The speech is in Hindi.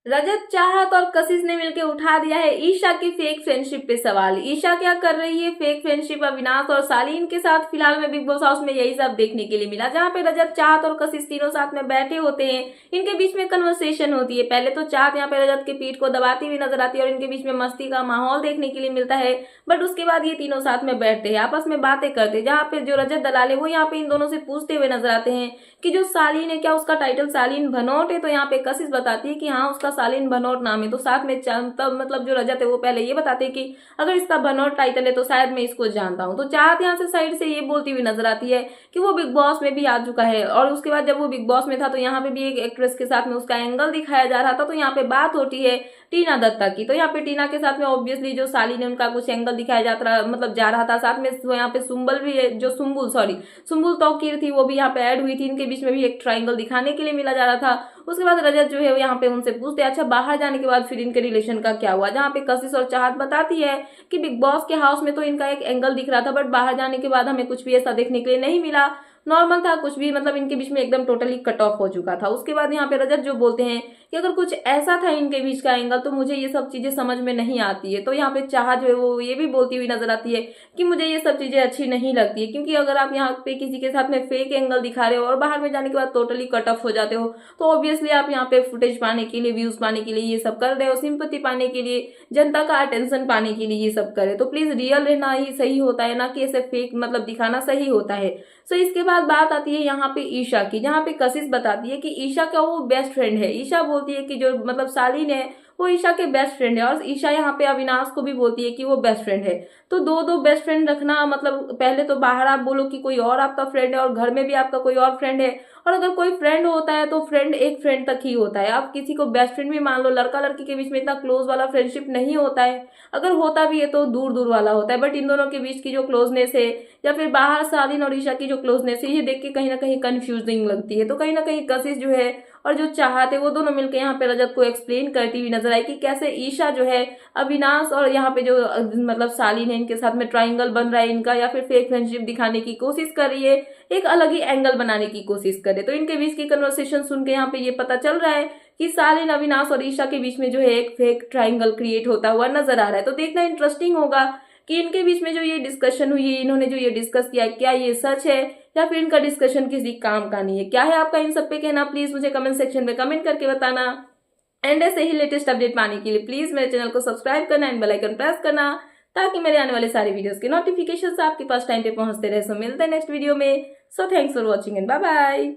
रजत, चाहत और कशिश ने मिलकर उठा दिया है ईशा की फेक फ्रेंडशिप पे सवाल। ईशा क्या कर रही है फेक फ्रेंडशिप अविनाश और सालीन के साथ? फिलहाल में बिग बॉस हाउस में यही सब देखने के लिए मिला, जहां पे रजत, चाहत और कशिश तीनों साथ में बैठे होते हैं। इनके बीच में कन्वर्सेशन होती है। पहले तो चाहत यहाँ पे रजत के पीठ को दबाती हुई नजर आती है और इनके बीच में मस्ती का माहौल देखने के लिए मिलता है। बट उसके बाद ये तीनों साथ में बैठते हैं, आपस में बातें करते हैं, जहाँ पे जो रजत दलाल है वो यहाँ पे इन दोनों से पूछते हुए नजर आते हैं कि जो सालीन है क्या उसका टाइटल सालीन भनोट है? तो यहाँ पे कशिश बताती है कि हाँ उसका सालीन भनोट नाम है। तो साथ में तब मतलब जो रजत है वो पहले ये बताते हैं कि अगर इसका भनोट टाइटल है तो शायद मैं इसको जानता हूँ। तो चाहत यहाँ से साइड से ये बोलती हुई नजर आती है कि वो बिग बॉस में भी आ चुका है, और उसके बाद जब वो बिग बॉस में था तो यहाँ पे भी एक एक्ट्रेस के साथ में उसका एंगल दिखाया जा रहा था। तो यहाँ पे बात होती है टीना दत्ता की। तो यहाँ पे टीना के साथ में ऑब्वियसली जो सालीन है उनका कुछ एंगल दिखाया जाता मतलब जा रहा था। साथ में यहाँ पे सुंबल भी जो सुम्बुल तौकीर थी वो भी यहाँ पे ऐड हुई थी। इनके बीच में भी एक ट्रायंगल दिखाने के लिए मिला जा रहा था। उसके बाद रजत जो है यहाँ पे उनसे पूछते अच्छा बाहर जाने के बाद फिर इनके रिलेशन का क्या हुआ, जहाँ पे कशिश और चाहत बताती है कि बिग बॉस के हाउस में तो इनका एक एंगल दिख रहा था, बट बाहर जाने के बाद हमें कुछ भी ऐसा देखने के लिए नहीं मिला, नॉर्मल था कुछ भी, मतलब इनके बीच में एकदम टोटली कट ऑफ हो चुका था। उसके बाद यहाँ पे रजत जो बोलते हैं कि अगर कुछ ऐसा था इनके बीच का एंगल तो मुझे ये सब चीजें समझ में नहीं आती है। तो यहाँ पे चाह जो है वो ये भी बोलती हुई नजर आती है कि मुझे ये सब चीजें अच्छी नहीं लगती है, क्योंकि अगर आप यहाँ पे किसी के साथ में फेक एंगल दिखा रहे हो और बाहर में जाने के बाद टोटली कट ऑफ हो जाते हो, तो ऑब्वियसली आप यहाँ पे फुटेज पाने के लिए, व्यूज पाने के लिए ये सब कर रहे हो, सिंपैथी पाने के लिए, जनता का अटेंशन पाने के लिए ये सब करे। तो प्लीज रियल रहना ही सही होता है, ना कि ऐसे फेक मतलब दिखाना सही होता है। सो इसके बाद बात आती है यहाँ पे ईशा की, जहाँ पे कशिश बताती है कि ईशा का वो बेस्ट फ्रेंड है। ईशा बोलती है कि जो मतलब सालीन है वो ईशा के बेस्ट फ्रेंड है, और ईशा यहाँ पे अविनाश को भी बोलती है कि वो बेस्ट फ्रेंड है। तो दो दो बेस्ट फ्रेंड रखना मतलब पहले तो बाहर आप बोलो कि कोई और आपका फ्रेंड है और घर में भी आपका कोई और फ्रेंड है, और अगर कोई फ्रेंड होता है तो फ्रेंड एक फ्रेंड तक ही होता है। आप किसी को बेस्ट फ्रेंड भी मान लो, लड़का लड़की के बीच में इतना क्लोज वाला फ्रेंडशिप नहीं होता है, अगर होता भी है तो दूर दूर वाला होता है। बट इन दोनों के बीच की जो क्लोजनेस है या फिर बाहर सालीन और ईशा की जो क्लोजनेस है, ये देख के कहीं ना कहीं कंफ्यूजिंग लगती है। तो कहीं ना कहीं कशिश जो है और जो चाहत है वो दोनों मिलकर यहाँ पे रजत को एक्सप्लेन करती हुई नजर आई कि कैसे ईशा जो है अविनाश और यहाँ पे जो मतलब सालीन है इनके साथ में ट्राइंगल बन रहा है इनका, या फिर फेक फ्रेंडशिप दिखाने की कोशिश कर रही है, एक अलग ही एंगल बनाने की कोशिश करे। तो इनके बीच की कन्वर्सेशन सुन के यहाँ पे ये पता चल रहा है कि सालिन, अविनाश और ईशा के बीच में जो है एक फेक ट्राइंगल क्रिएट होता हुआ नजर आ रहा है। तो देखना इंटरेस्टिंग होगा कि इनके बीच में जो ये डिस्कशन हुई है, इन्होंने जो ये डिस्कस किया है, क्या ये सच है या फिर इनका डिस्कशन किसी काम का नहीं है। क्या है आपका इन सब पे कहना, प्लीज मुझे कमेंट सेक्शन में कमेंट करके बताना। एंड ऐसे ही लेटेस्ट अपडेट पाने के लिए प्लीज मेरे चैनल को सब्सक्राइब करना एंड बेल आइकन प्रेस करना, ताकि मेरे आने वाले सारे वीडियोस के नोटिफिकेशन आपके पास टाइम पे पहुंचते रहे। सो मिलते हैं नेक्स्ट वीडियो में। So thanks for watching and bye bye.